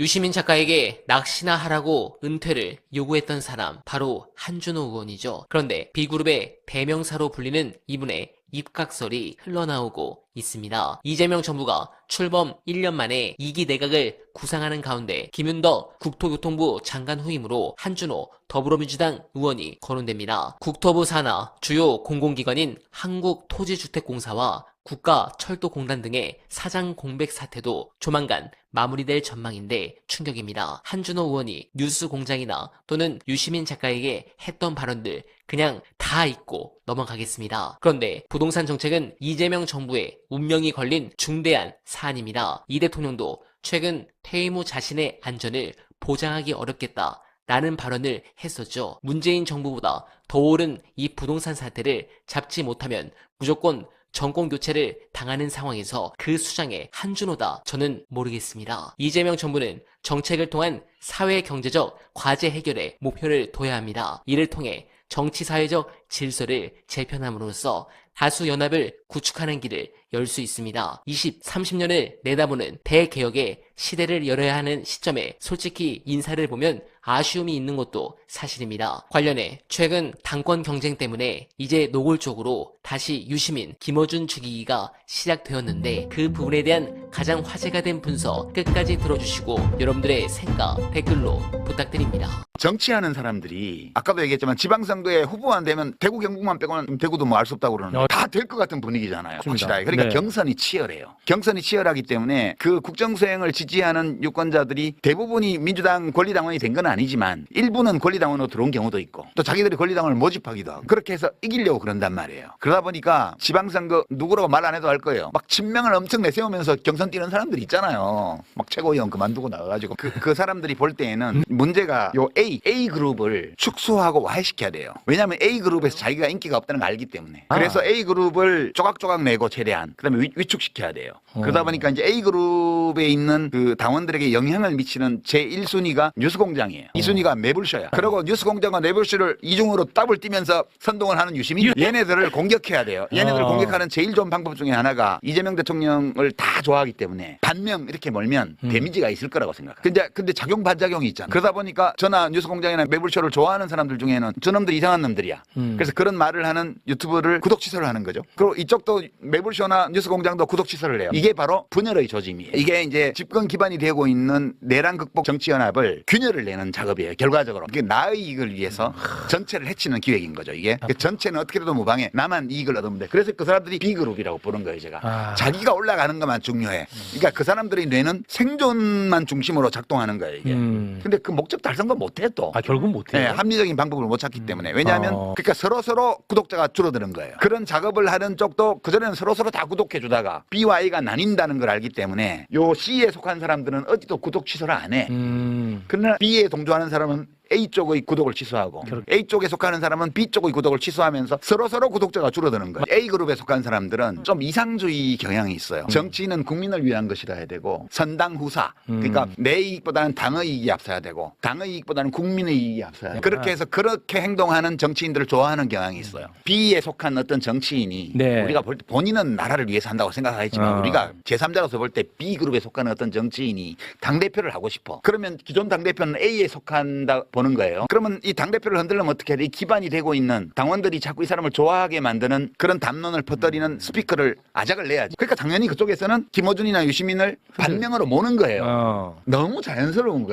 유시민 작가에게 낚시나 하라고 은퇴를 요구했던 사람 바로 한준호 의원이죠. 그런데 B그룹의 대명사로 불리는 이분의 입각설이 흘러나오고 있습니다. 이재명 정부가 출범 1년 만에 2기 내각을 구상하는 가운데 김윤덕 국토교통부 장관 후임으로 한준호 더불어민주당 의원이 거론됩니다. 국토부 산하 주요 공공기관인 한국토지주택공사와 국가철도공단 등의 사장 공백 사태도 조만간 마무리될 전망인데 충격입니다. 한준호 의원이 뉴스공장이나 또는 유시민 작가에게 했던 발언들 그냥 다 잊고 넘어가겠습니다. 그런데 부동산 정책은 이재명 정부의 운명이 걸린 중대한 사안입니다. 이 대통령도 최근 퇴임 후 자신의 안전을 보장하기 어렵겠다 라는 발언을 했었죠. 문재인 정부보다 더 오른 이 부동산 사태를 잡지 못하면 무조건 정권 교체를 당하는 상황에서 그 수장의 한준호다 저는 모르겠습니다. 이재명 정부는 정책을 통한 사회 경제적 과제 해결에 목표를 둬야 합니다. 이를 통해 정치 사회적 질서를 재편함으로써 다수 연합을 구축하는 길을 열 수 있습니다. 20, 30년을 내다보는 대개혁의 시대를 열어야 하는 시점에 솔직히 인사를 보면 아쉬움이 있는 것도 사실입니다. 관련해 최근 당권 경쟁 때문에 이제 노골적으로 다시 유시민, 김어준 죽이기가 시작되었는데 그 부분에 대한 가장 화제가 된 분석 끝까지 들어주시고 여러분들의 생각 댓글로 부탁드립니다. 정치하는 사람들이 아까도 얘기했지만 지방선거에 후보만 되면 대구 경북만 빼고는 대구도 뭐 알 수 없다고 그러는데 다 될 것 같은 분위기잖아요. 확실하게. 그러니까 네. 경선이 치열해요. 경선이 치열하기 때문에 그 국정수행을 지지하는 유권자들이 대부분이 민주당 권리당원이 된 건 아니지만 일부는 권리당원으로 들어온 경우도 있고 또 자기들이 권리당원을 모집하기도 하고 그렇게 해서 이기려고 그런단 말이에요. 그러다 보니까 지방선거 누구라고 말 안 해도 알 거예요. 막 친명을 엄청 내세우면서 경선 뛰는 사람들이 있잖아요. 막 최고위원 그만두고 나가가지고 그 사람들이 볼 때에는 문제가 요 A그룹을 축소하고 와해시켜야 돼요. 왜냐하면 A그룹에서 자기가 인기가 없다는 걸 알기 때문에. 그래서 A그룹을 조각조각 내고 최대한 그다음에 위축시켜야 돼요. 그러다 보니까 이제 A그룹에 있는 그 당원들에게 영향을 미치는 제1순위가 뉴스공장이에요. 2순위가 매불쇼야. 그리고 뉴스공장과 매불쇼를 이중으로 더블 뛰면서 선동을 하는 유시민 얘네들을 공격해야 돼요. 얘네들을 공격하는 제일 좋은 방법 중에 하나가 이재명 대통령을 다 좋아하기 때문에 반명 이렇게 몰면 데미지가 있을 거라고 생각해요. 근데 작용 반작용이 있잖아. 그러다 보니까 저나 뉴스공장이나 매불쇼를 좋아하는 사람들 중에는 저놈들 이상한 놈들이야. 그래서 그런 말을 하는 유튜브를 구독 취소를 하는 거죠. 그리고 이쪽도 매불쇼나 뉴스공장도 구독 취소를 해요. 이게 바로 분열의 조짐이에요. 이게 이제 집권 기반이 되고 있는 내란 극복 정치연합을 균열을 내는 작업이에요. 결과적으로. 이게 나의 이익을 위해서 전체를 해치는 기획인 거죠. 이게 전체는 어떻게든 무방해. 나만 이익을 얻으면 돼. 그래서 그 사람들이 B그룹이라고 부른 거예요. 제가. 자기가 올라가는 것만 중요해. 그러니까 그 사람들의 뇌는 생존만 중심으로 작동하는 거예요. 이게. 근데 그 목적 달성도 못해 또. 결국 못해요. 네, 합리적인 방법을 못 찾기 때문에. 왜냐하면 그러니까 서로 구독자가 줄어드는 거예요. 그런 작업을 하는 쪽도 그전에는 서로 다 구독해 주다가 B와 A가 나뉜다는 걸 알기 때문에 요 C에 속한 사람들은 어디도 구독 취소를 안 해. 그러나 B에 동조하는 사람은 A 쪽의 구독을 취소하고 A 쪽에 속하는 사람은 B 쪽의 구독을 취소하면서 서로 구독자가 줄어드는 거예요. A그룹에 속한 사람들은 좀 이상주의 경향이 있어요. 정치는 국민을 위한 것이라 해야 되고 선당후사 그러니까 내 이익보다는 당의 이익이 앞서야 되고 당의 이익보다는 국민의 이익이 앞서야 되고 그렇게 해서 그렇게 행동하는 정치인들을 좋아하는 경향이 있어요. B에 속한 어떤 정치인이 우리가 볼 때 본인은 나라를 위해서 한다고 생각하겠지만 우리가 제3자로서 볼 때 B그룹에 속한 어떤 정치인이 당대표를 하고 싶어. 그러면 기존 당대표는 A에 속한다 보는 거예요. 그러면 이 당대표를 흔들려면 어떻게 해야 돼? 이 기반이 되고 있는 당원들이 자꾸 이 사람을 좋아하게 만드는 그런 담론을 퍼뜨리는 스피커를 아작을 내야지. 그러니까 당연히 그쪽에서는 김어준이나 유시민을 반명으로 모는 거예요. 너무 자연스러운 거예요.